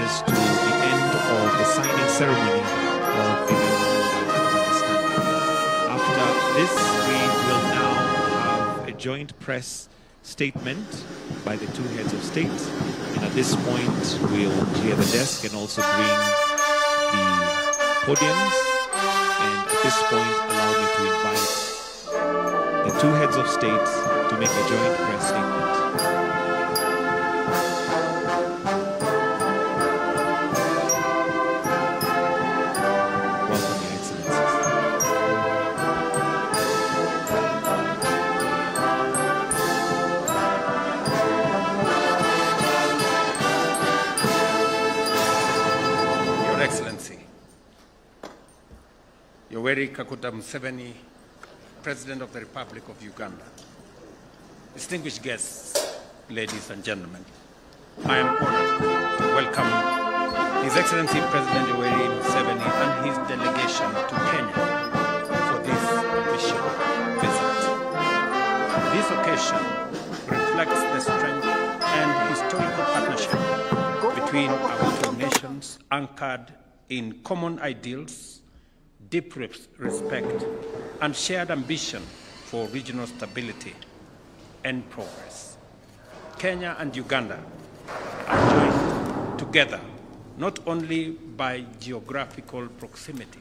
us to the end of the signing ceremony of the Memorandum of Understanding. After this, we will now have a joint press statement by the two heads of state. And at this point, we'll clear the desk and also bring the podiums. And at this point, allow me to invite the two heads of state to make a joint press statement. Yoweri Kaguta Museveni, President of the Republic of Uganda. Distinguished guests, ladies and gentlemen, I am honored to welcome His Excellency President Yoweri Museveni and his delegation to Kenya for this official visit. This occasion reflects the strength and historical partnership between our two nations, anchored in common ideals, deep respect, and shared ambition for regional stability and progress. Kenya and Uganda are joined together not only by geographical proximity,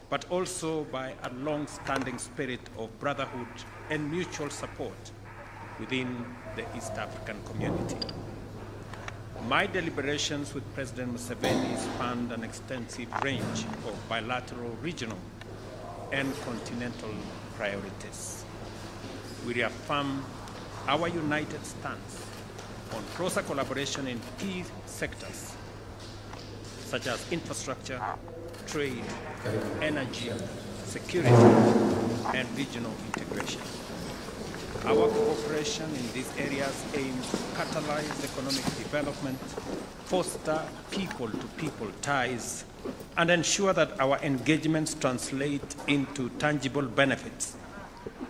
but also by a long-standing spirit of brotherhood and mutual support within the East African community. My deliberations with President Museveni spanned an extensive range of bilateral, regional, and continental priorities. We reaffirm our united stance on closer collaboration in key sectors such as infrastructure, trade, energy, security, and regional integration. Our cooperation in these areas aims to catalyze economic development, foster people-to-people ties, and ensure that our engagements translate into tangible benefits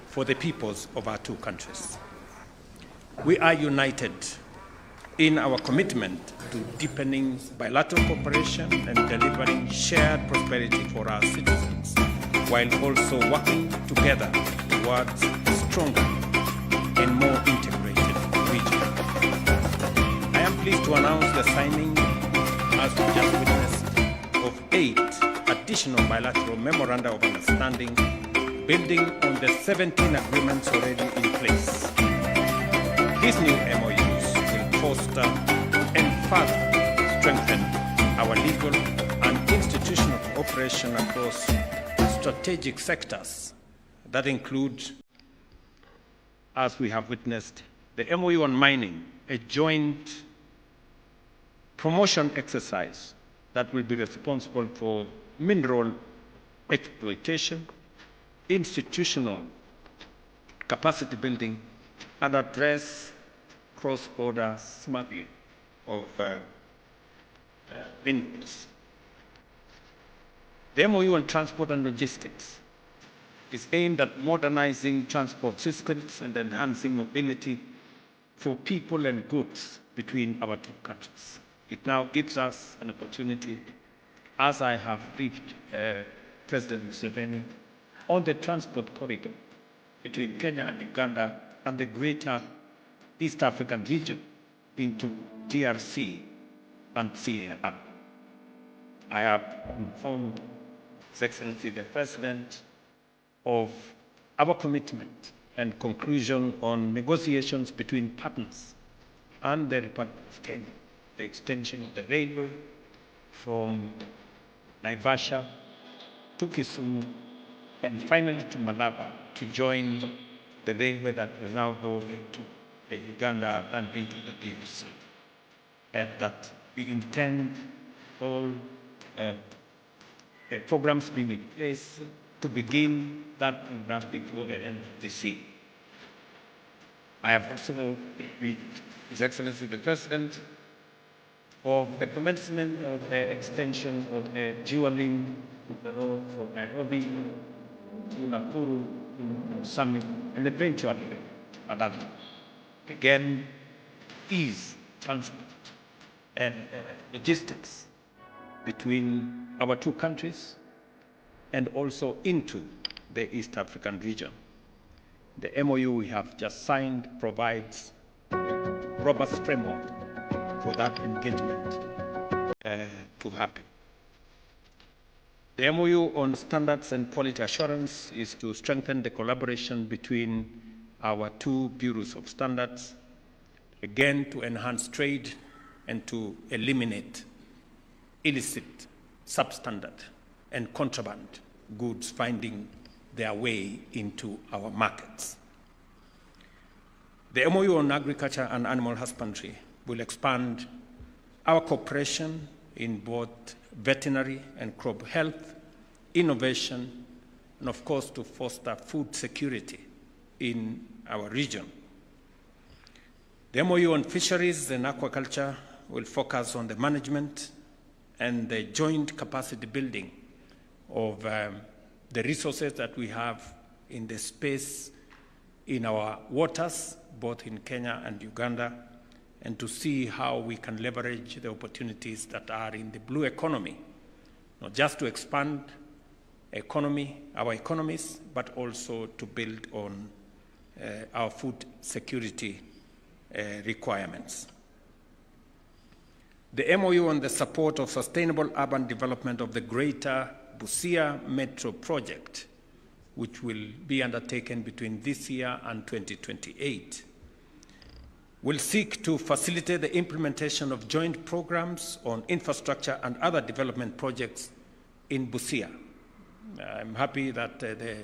for the peoples of our two countries. We are united in our commitment to deepening bilateral cooperation and delivering shared prosperity for our citizens, while also working together towards a stronger and more integrated region. I am pleased to announce the signing, as we just witnessed, of 8 additional bilateral memoranda of understanding, building on the 17 agreements already in place. These new MOUs will foster and further strengthen our legal and institutional cooperation across strategic sectors that include, as we have witnessed, the MOU on mining, a joint promotion exercise that will be responsible for mineral exploitation, institutional capacity building, and address cross-border smuggling of minerals. The MOU on transport and logistics is aimed at modernizing transport systems and enhancing mobility for people and goods between our two countries. It now gives us an opportunity, as I have briefed President Museveni, on the transport corridor between Kenya and Uganda and the greater East African region into DRC and CAR. I have informed His Excellency the President of our commitment and conclusion on negotiations between partners and the Republic of Kenya, the extension of the railway from Naivasha to Kisumu and finally to Malaba to join the railway that will now go into Uganda and into the DRC. And that we intend all programs being in place to begin that program before the end of this year. I have also with His Excellency the President for the commencement of the extension of the dual-link road from Nairobi to Nakuru to Summit and eventually another. Again, ease transport and logistics between our two countries and also into the East African region. The MOU we have just signed provides a robust framework for that engagement to happen. The MOU on standards and quality assurance is to strengthen the collaboration between our two bureaus of standards, again to enhance trade and to eliminate illicit, substandard, and contraband goods finding their way into our markets. The MOU on agriculture and animal husbandry will expand our cooperation in both veterinary and crop health, innovation, and of course to foster food security in our region. The MOU on fisheries and aquaculture will focus on the management and the joint capacity building of the resources that we have in the space in our waters, both in Kenya and Uganda, and to see how we can leverage the opportunities that are in the blue economy, not just to expand our economies, but also to build on our food security requirements. The MOU on the support of sustainable urban development of the Greater Busia Metro project, which will be undertaken between this year and 2028, will seek to facilitate the implementation of joint programs on infrastructure and other development projects in Busia. I'm happy that the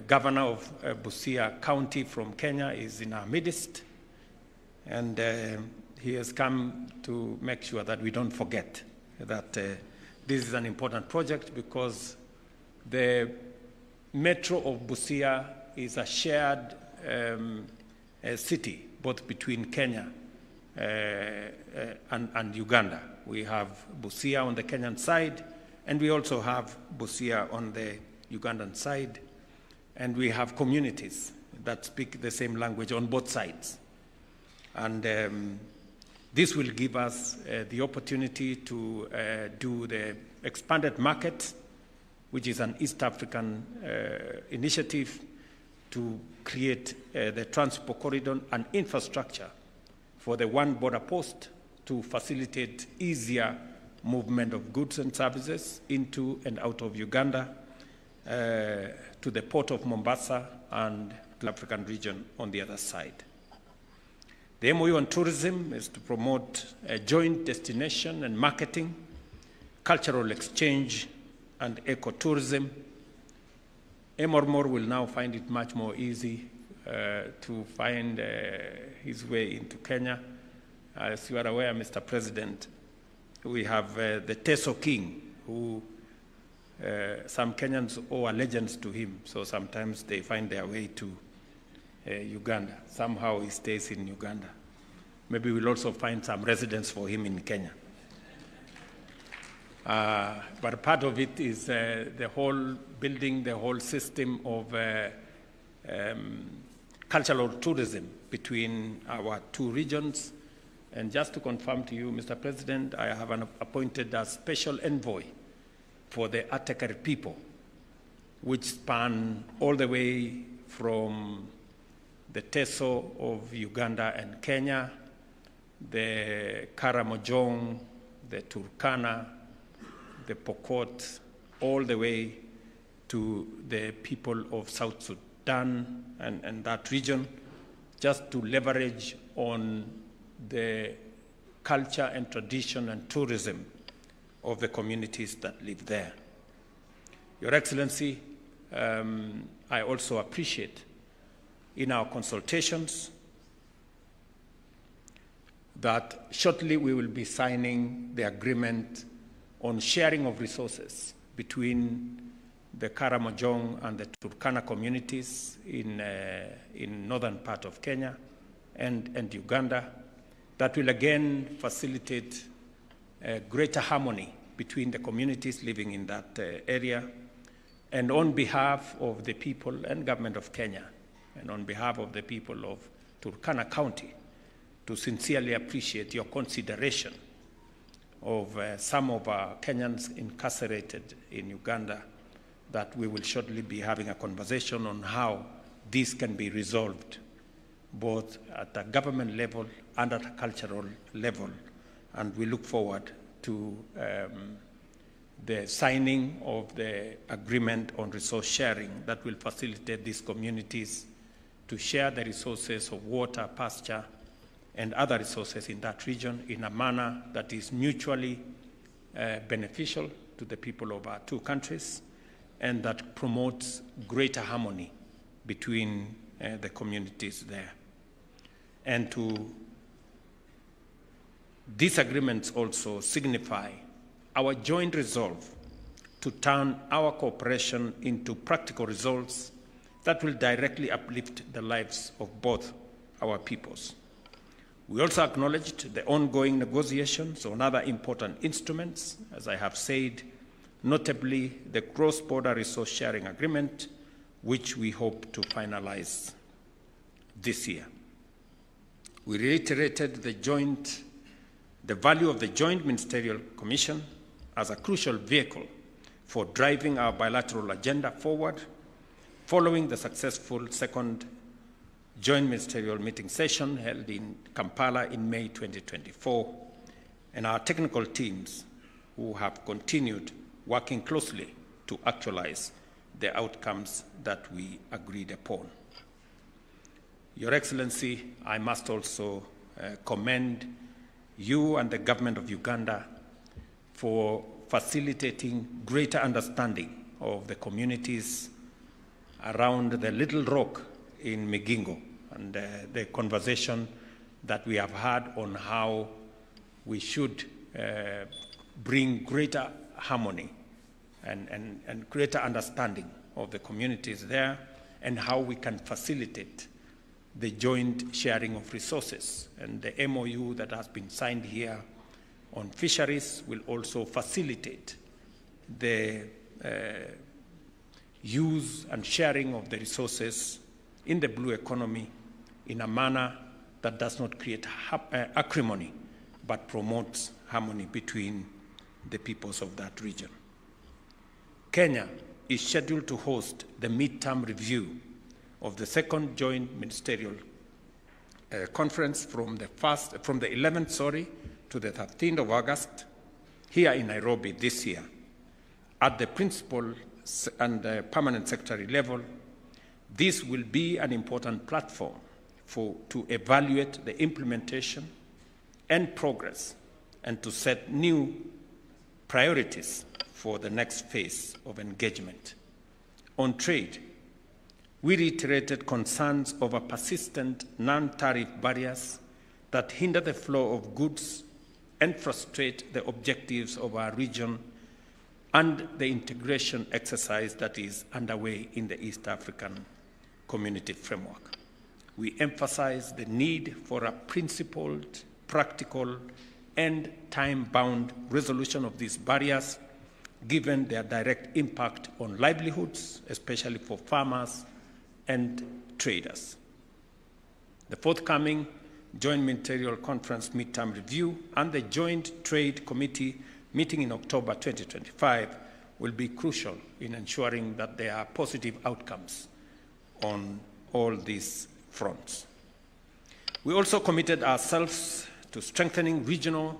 governor of Busia County from Kenya is in our midst, and he has come to make sure that we don't forget that this is an important project, because the metro of Busia is a shared city, both between Kenya and Uganda. We have Busia on the Kenyan side, and we also have Busia on the Ugandan side, and we have communities that speak the same language on both sides. And this will give us the opportunity to do the expanded market, which is an East African initiative to create the transport corridor and infrastructure for the one border post to facilitate easier movement of goods and services into and out of Uganda to the port of Mombasa and to the African region on the other side. The MOU on tourism is to promote a joint destination and marketing, cultural exchange, and ecotourism. Emormor will now find it much more easy to find his way into Kenya. As you are aware, Mr. President, we have the Teso King, who some Kenyans owe allegiance to him, so sometimes they find their way to Uganda. Somehow he stays in Uganda. Maybe we'll also find some residence for him in Kenya. But part of it is the whole building, the whole system of cultural tourism between our two regions. And just to confirm to you, Mr. President, I have appointed a special envoy for the Atakari people, which span all the way from the Teso of Uganda and Kenya, the Karamojong, the Turkana, the Pokot, all the way to the people of South Sudan and that region, just to leverage on the culture and tradition and tourism of the communities that live there. Your Excellency, I also appreciate in our consultations that shortly we will be signing the agreement on sharing of resources between the Karamojong and the Turkana communities in northern part of Kenya and Uganda, that will again facilitate greater harmony between the communities living in that area. And on behalf of the people and government of Kenya, and on behalf of the people of Turkana County, to sincerely appreciate your consideration of some of our Kenyans incarcerated in Uganda, that we will shortly be having a conversation on how this can be resolved, both at a government level and at a cultural level. And we look forward to the signing of the agreement on resource sharing that will facilitate these communities to share the resources of water, pasture, and other resources in that region in a manner that is mutually beneficial to the people of our two countries, and that promotes greater harmony between the communities there. And these agreements also signify our joint resolve to turn our cooperation into practical results that will directly uplift the lives of both our peoples. We also acknowledged the ongoing negotiations on other important instruments, as I have said, notably the cross-border resource sharing agreement, which we hope to finalize this year. We reiterated the value of the Joint Ministerial Commission as a crucial vehicle for driving our bilateral agenda forward, following the successful second Joint Ministerial meeting session held in Kampala in May 2024, and our technical teams who have continued working closely to actualize the outcomes that we agreed upon. Your Excellency, I must also commend you and the government of Uganda for facilitating greater understanding of the communities around the Little Rock in Migingo, and the conversation that we have had on how we should bring greater harmony and greater understanding of the communities there, and how we can facilitate the joint sharing of resources. And the MOU that has been signed here on fisheries will also facilitate the use and sharing of the resources in the blue economy in a manner that does not create acrimony, but promotes harmony between the peoples of that region. Kenya is scheduled to host the midterm review of the second joint ministerial conference from the 11th, to the 13th of August here in Nairobi this year. At the principal and permanent secretary level, this will be an important platform to evaluate the implementation and progress, and to set new priorities for the next phase of engagement. On trade, we reiterated concerns over persistent non-tariff barriers that hinder the flow of goods and frustrate the objectives of our region and the integration exercise that is underway in the East African Community Framework. We emphasize the need for a principled, practical, and time-bound resolution of these barriers, given their direct impact on livelihoods, especially for farmers and traders. The forthcoming Joint Ministerial Conference midterm review and the Joint Trade Committee meeting in October 2025 will be crucial in ensuring that there are positive outcomes on all these fronts. We also committed ourselves to strengthening regional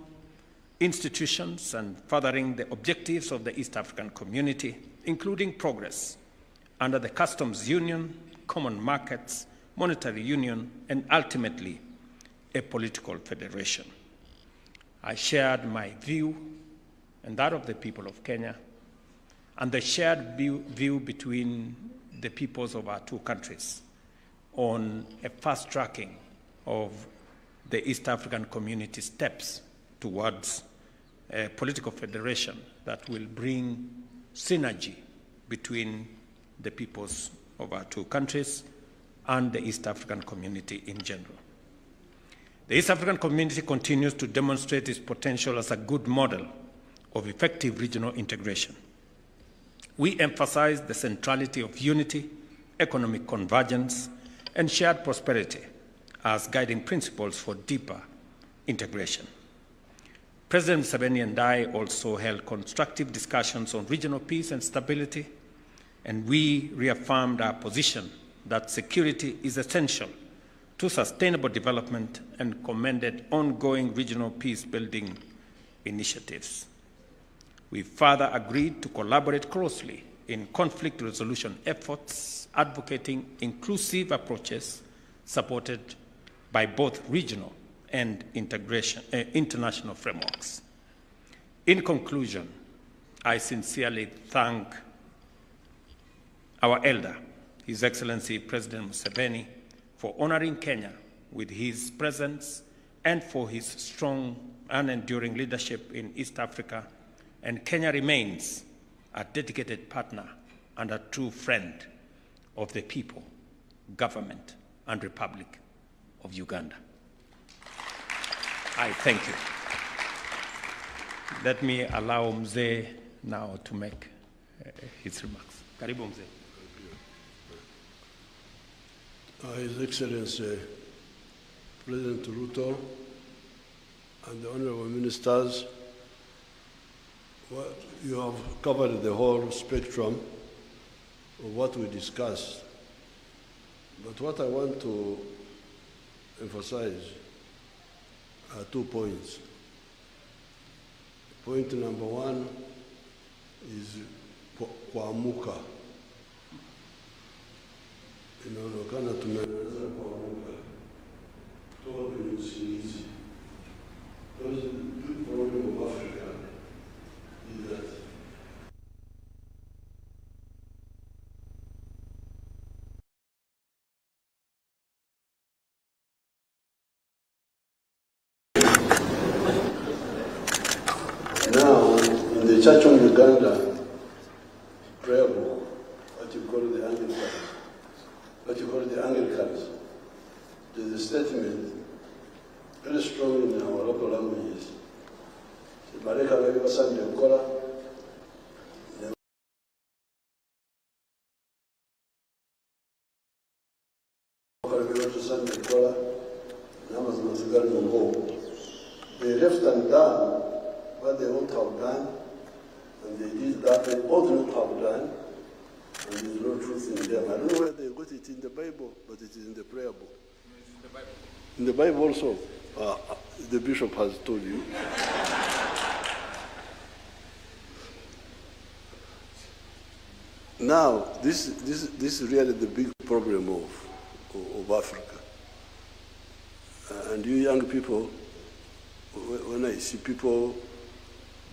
institutions and furthering the objectives of the East African Community, including progress under the Customs Union, Common Markets, Monetary Union, and ultimately a political federation. I shared my view and that of the people of Kenya, and the shared view between the peoples of our two countries on a fast-tracking of the East African Community steps towards a political federation that will bring synergy between the peoples of our two countries and the East African Community in general. The East African Community continues to demonstrate its potential as a good model of effective regional integration. We emphasize the centrality of unity, economic convergence, and shared prosperity as guiding principles for deeper integration. President Museveni and I also held constructive discussions on regional peace and stability, and we reaffirmed our position that security is essential to sustainable development and commended ongoing regional peace-building initiatives. We further agreed to collaborate closely in conflict resolution efforts, advocating inclusive approaches supported by both regional and international frameworks. In conclusion, I sincerely thank our elder, His Excellency President Museveni, for honoring Kenya with his presence and for his strong and enduring leadership in East Africa. And Kenya remains a dedicated partner and a true friend of the people, government, and Republic of Uganda. I thank you. Let me allow Mzee now to make his remarks. Karibu Mzee. His Excellency President Ruto and the Honorable Ministers, you have covered the whole spectrum of what we discussed. But what I want to emphasize are 2 points. Point number one is kuamuka. Inaonekana tumeanza kuamuka kutoka kwenye usingizi. Because the big problem of Africa is that now in the Church of Uganda prayer book, what you call the Anglicans, there's a statement very strong in our local languages. Mareka wewe Sunday ukola they left and done what they ought to have done, and they did that they ought not to have done, and there's no truth in them. I don't know where they got it in the Bible, but it is in the prayer book. It's in the Bible. In the Bible also, the bishop has told you. Now, this is really the big problem of Africa. And you young people, when I see people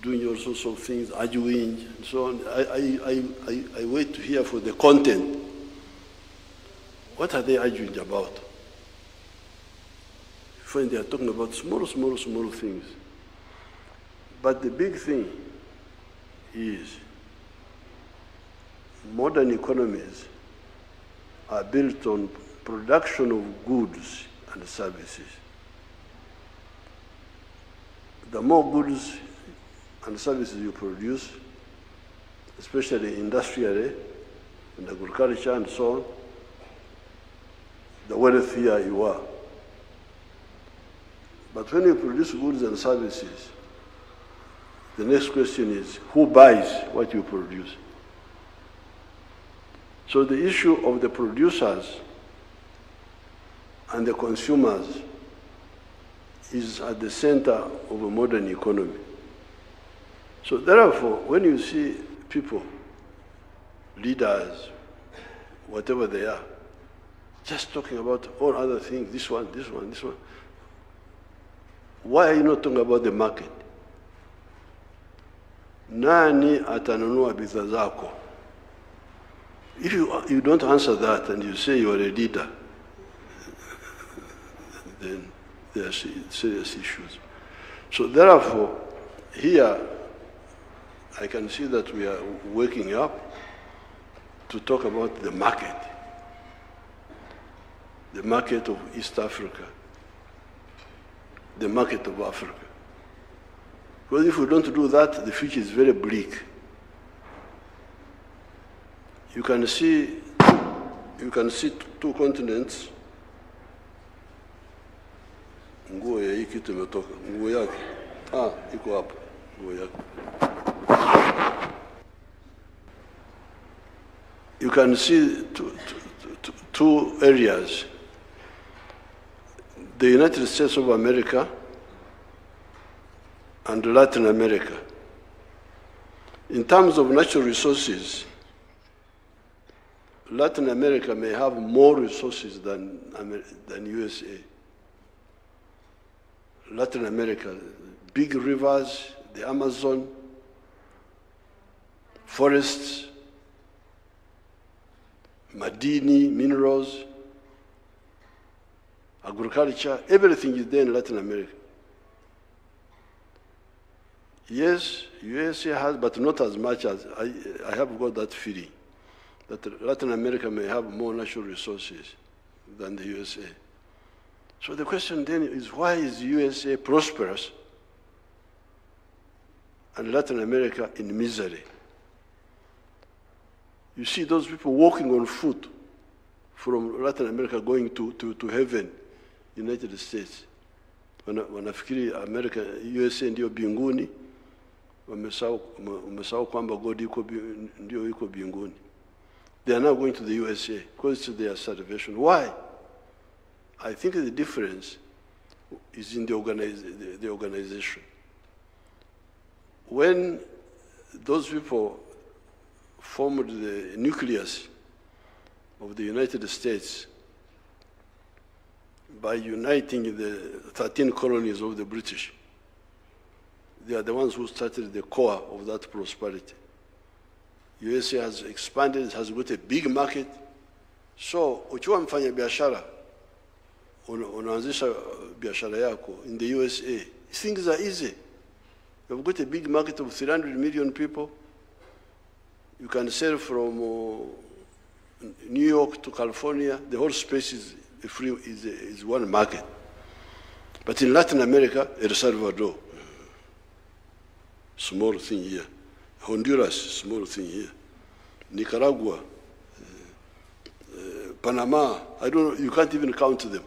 doing all sorts of things, arguing and so on, I wait to hear for the content. What are they arguing about? When they are talking about small things. But the big thing is modern economies are built on production of goods and services. The more goods and services you produce, especially industrially, in agriculture and so on, the wealthier you are. But when you produce goods and services, the next question is, who buys what you produce? So the issue of the producers and the consumers is at the center of a modern economy. So therefore, when you see people, leaders, whatever they are, just talking about all other things, this one, why are you not talking about the market? Nani atanunua bidhaa zako? If you don't answer that and you say you are a leader, then there are serious issues. So therefore, here I can see that we are waking up to talk about the market of East Africa, the market of Africa. Because if we don't do that, the future is very bleak. You can see two continents. Nguo ya hii kitu imetoka. Nguo yake. Iko hapa. Nguo yake. You can see two areas. The United States of America and Latin America. In terms of natural resources, Latin America may have more resources than USA. Latin America, big rivers, the Amazon, forests, madini, minerals, agriculture, everything is there in Latin America. Yes, USA has, but not as much as, I have got that feeling, that Latin America may have more natural resources than the USA. So the question then is, why is USA prosperous and Latin America in misery? You see those people walking on foot from Latin America going to heaven, United States. Wanafikiri America, USA ndio binguni, wamesahau kwamba God ndio yuko binguni. They are now going to the USA because it's their salvation. Why? I think the difference is in the organization. When those people formed the nucleus of the United States by uniting the 13 colonies of the British, they are the ones who started the core of that prosperity. USA has expanded, has got a big market. So, ukiwa mfanya biashara, unaanzisha biashara yako in the USA, things are easy. You've got a big market of 300 million people. You can sell from New York to California. The whole space is one market. But in Latin America, El Salvador, small thing here. Honduras, small thing here. Nicaragua, Panama, I don't know, you can't even count them.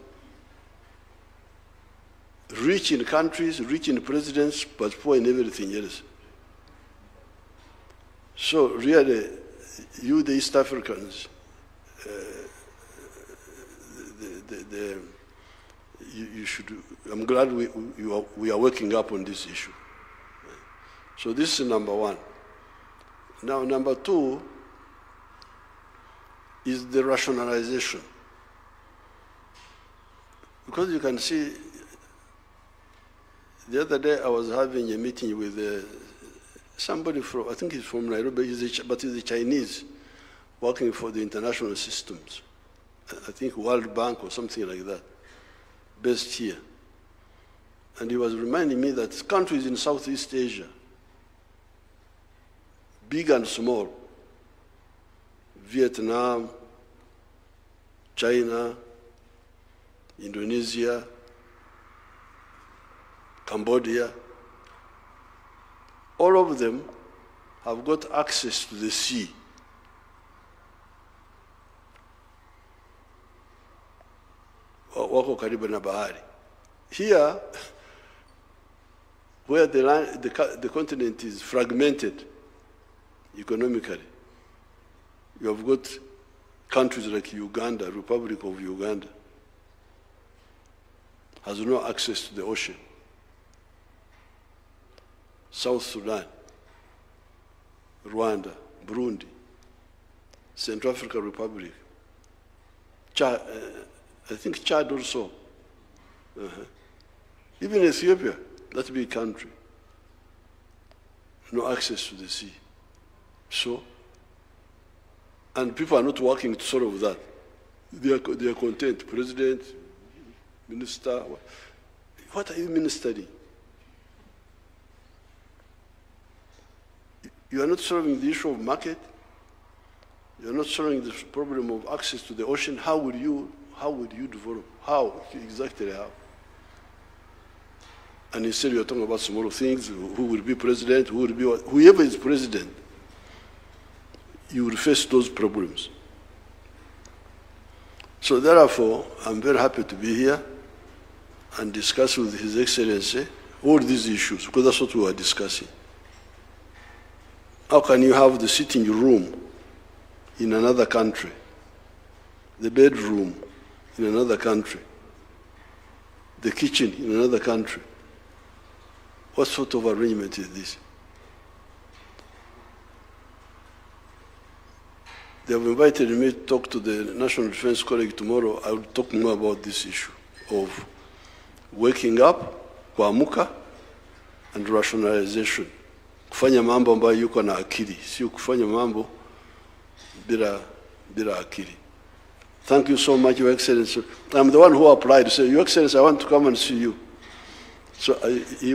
Rich in countries, rich in presidents, but poor in everything else. So really, you, the East Africans, you should. I'm glad we are working up on this issue. So this is number one. Now, number two is the rationalization. Because you can see, the other day I was having a meeting with somebody from, I think he's from Nairobi, but he's a Chinese, working for the international systems. I think World Bank or something like that, based here. And he was reminding me that countries in Southeast Asia, big and small, Vietnam, China, Indonesia, Cambodia, all of them have got access to the sea. Wako karibu na bahari. Here, where the continent is fragmented economically, you have got countries like Uganda, Republic of Uganda, has no access to the ocean. South Sudan, Rwanda, Burundi, Central African Republic, Chad, I think Chad also. Even Ethiopia, that big country, no access to the sea. So, and people are not working to solve that. They are content. President, minister, what are you ministering? You are not solving the issue of market. You are not solving the problem of access to the ocean. How would you develop? How exactly how? And instead you are talking about small things. Who will be president? Who will be what? Whoever is president, you will face those problems. So therefore, I'm very happy to be here and discuss with His Excellency all these issues, because that's what we are discussing. How can you have the sitting room in another country, the bedroom in another country, the kitchen in another country? What sort of arrangement is this? They have invited me to talk to the National Defense College tomorrow. I will talk more about this issue of waking up, kuamuka, and rationalization. Kufanya mambo ambayo yuko na akili, sio kufanya mambo bila akili. Thank you so much, Your Excellency. I'm the one who applied to say, Your Excellency, I want to come and see you. So he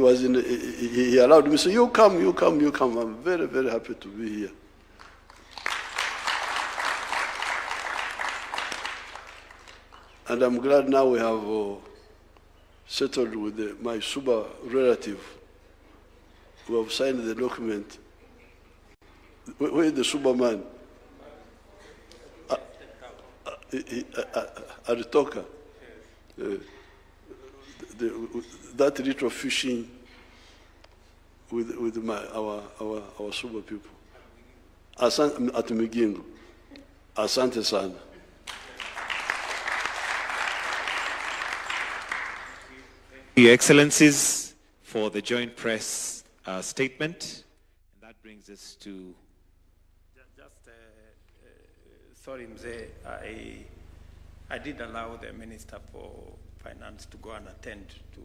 allowed me to say, you come. I'm very, very happy to be here. And I'm glad now we have settled with my Suba relative who have signed the document. Where is the Suba man? Aritoka. That little fishing with our Suba people. At Migingo. Asante sana. Your Excellencies, for the joint press statement. And that brings us to... Sorry, Mzee, I did allow the Minister for Finance to go and attend to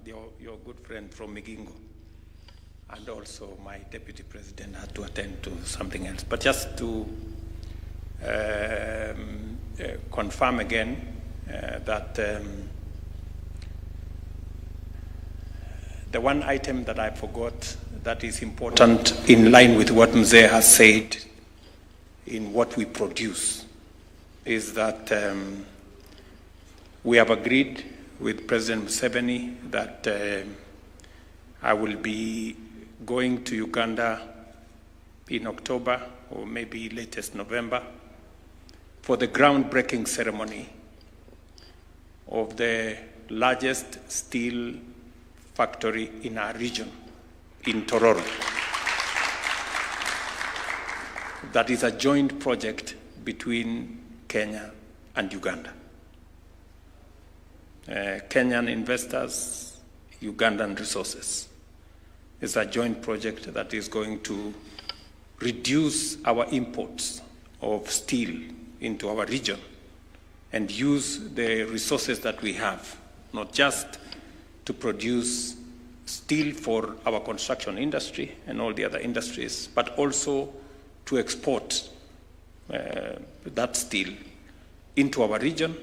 your good friend from Migingo. And also my Deputy President had to attend to something else. But just to confirm again that the one item that I forgot that is important in line with what Mzee has said in what we produce is that we have agreed with President Museveni that I will be going to Uganda in October or maybe latest November for the groundbreaking ceremony of the largest steel factory in our region, in Tororo. That is a joint project between Kenya and Uganda. Kenyan investors, Ugandan resources. It's a joint project that is going to reduce our imports of steel into our region and use the resources that we have, not just to produce steel for our construction industry and all the other industries, but also to export that steel into our region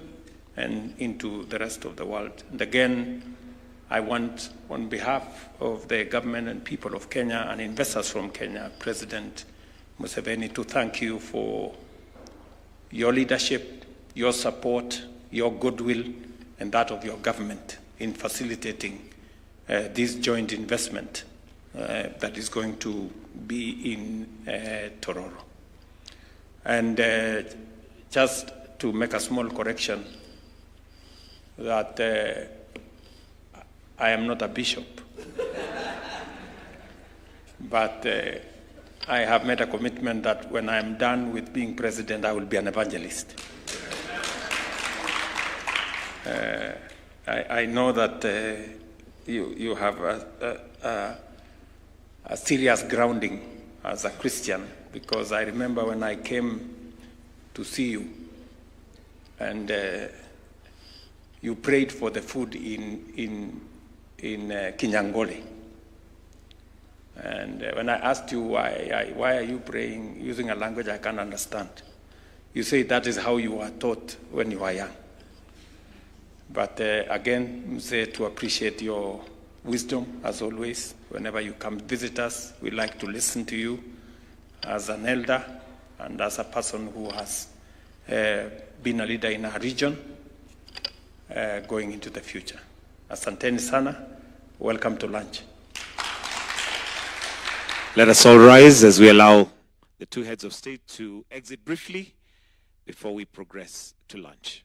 and into the rest of the world. And again, I want, on behalf of the government and people of Kenya and investors from Kenya, President Museveni, to thank you for your leadership, your support, your goodwill, and that of your government in facilitating this joint investment that is going to be in Tororo. And just to make a small correction, that I am not a bishop, but I have made a commitment that when I am done with being president, I will be an evangelist. I know that you have a serious grounding as a Christian, because I remember when I came to see you and you prayed for the food in Kinyangole. And when I asked you why are you praying using a language I can't understand, you say that is how you were taught when you were young. But again, say to appreciate your wisdom as always. Whenever you come visit us, we like to listen to you as an elder and as a person who has been a leader in our region going into the future. Asanteni sana. Welcome to lunch. Let us all rise as we allow the two heads of state to exit briefly before we progress to lunch.